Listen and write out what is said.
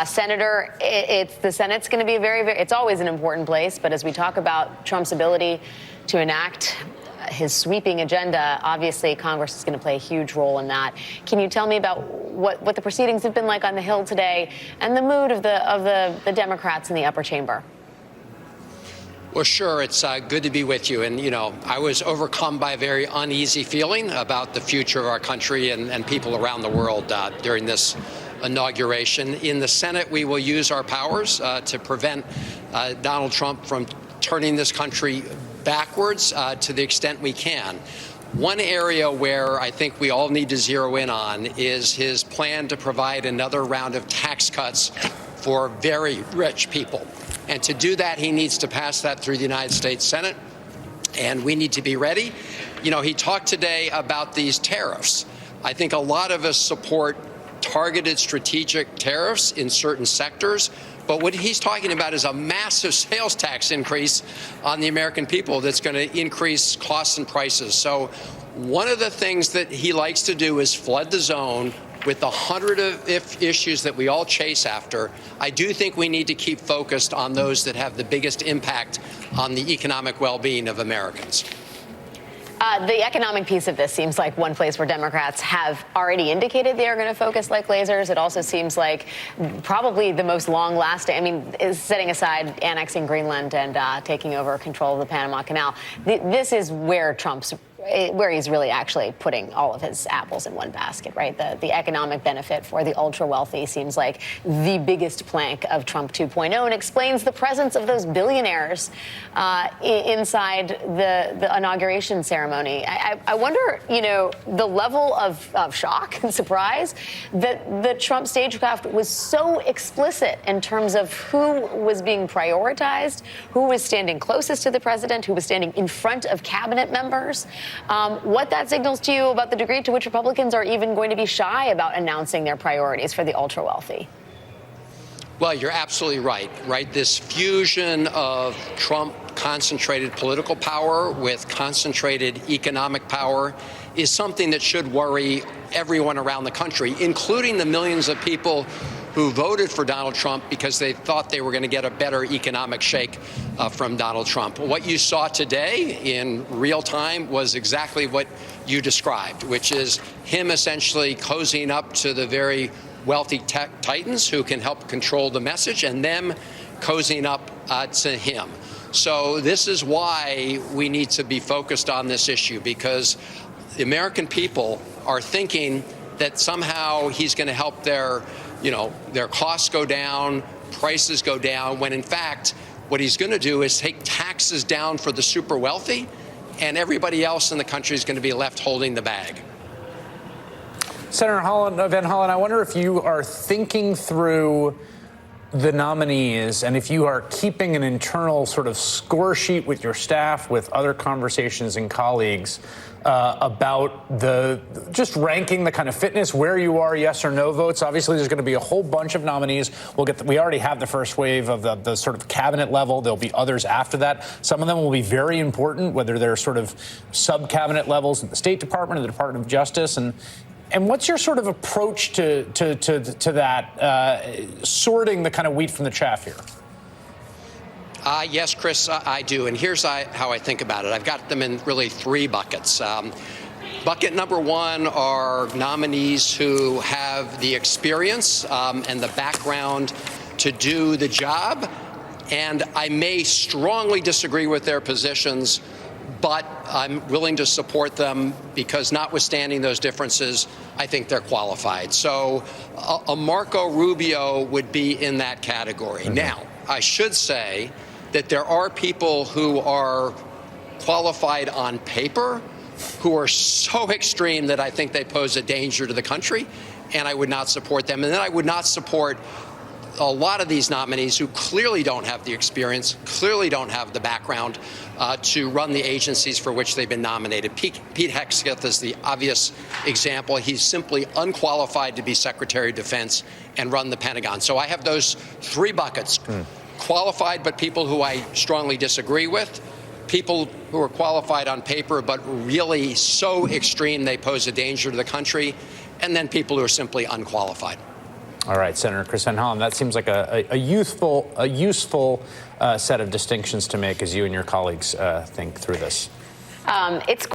Senator, the Senate's going to be it's always an important place. But as we talk about Trump's ability to enact his sweeping agenda, obviously Congress is going to play a huge role in that. Can you tell me about what the proceedings have been like on the Hill today and the mood of the Democrats in the upper chamber? Well, sure. It's good to be with you. And, I was overcome by a very uneasy feeling about the future of our country and people around the world during this inauguration. In the Senate, we will use our powers to prevent Donald Trump from turning this country backwards to the extent we can. One area where I think we all need to zero in on is his plan to provide another round of tax cuts for very rich people. And to do that, he needs to pass that through the United States Senate, and we need to be ready. He talked today about these tariffs. I think a lot of us support targeted strategic tariffs in certain sectors, but what he's talking about is a massive sales tax increase on the American people that's going to increase costs and prices. So one of the things that he likes to do is flood the zone with the 100 of issues that we all chase after. I do think we need to keep focused on those that have the biggest impact on the economic well-being of Americans. The economic piece of this seems like one place where Democrats have already indicated they are going to focus like lasers. It also seems like probably the most long-lasting, is setting aside annexing Greenland and taking over control of the Panama Canal. This is where he's really actually putting all of his apples in one basket, right? The economic benefit for the ultra-wealthy seems like the biggest plank of Trump 2.0 and explains the presence of those billionaires inside the inauguration ceremony. I wonder, the level of shock and surprise that the Trump stagecraft was so explicit in terms of who was being prioritized, who was standing closest to the president, who was standing in front of cabinet members. What that signals to you about the degree to which Republicans are even going to be shy about announcing their priorities for the ultra-wealthy? Well, you're absolutely right? This fusion of Trump concentrated political power with concentrated economic power is something that should worry everyone around the country, including the millions of people who voted for Donald Trump because they thought they were going to get a better economic shake from Donald Trump. What you saw today in real time was exactly what you described, which is him essentially cozying up to the very wealthy tech titans who can help control the message and them cozying up to him. So this is why we need to be focused on this issue, because the American people are thinking that somehow he's going to help their costs go down, prices go down, when in fact, what he's going to do is take taxes down for the super wealthy, and everybody else in the country is going to be left holding the bag. Senator Van Hollen, I wonder if you are thinking through the nominees and if you are keeping an internal sort of score sheet with your staff, with other conversations and colleagues about just ranking the kind of fitness, where you are, yes or no votes. Obviously, there's going to be a whole bunch of nominees. We already have the first wave of the sort of cabinet level. There'll be others after that. Some of them will be very important, whether they're sort of sub-cabinet levels in the State Department or the Department of Justice. And what's your sort of approach to that, sorting the kind of wheat from the chaff here? Yes, Chris, I do. And here's how I think about it. I've got them in really three buckets. Bucket number one are nominees who have the experience and the background to do the job. And I may strongly disagree with their positions, but I'm willing to support them because, notwithstanding those differences, I think they're qualified. So a Marco Rubio would be in that category. Mm-hmm. Now, I should say that there are people who are qualified on paper who are so extreme that I think they pose a danger to the country, and I would not support them. And then I would not support a lot of these nominees who clearly don't have the experience, clearly don't have the background to run the agencies for which they've been nominated. Pete Hegseth is the obvious example. He's simply unqualified to be Secretary of Defense and run the Pentagon. So I have those three buckets. Qualified, but people who I strongly disagree with. People who are qualified on paper, but really so extreme they pose a danger to the country. And then people who are simply unqualified. All right, Senator Chris Van Hollen, that seems like a useful set of distinctions to make as you and your colleagues think through this. It's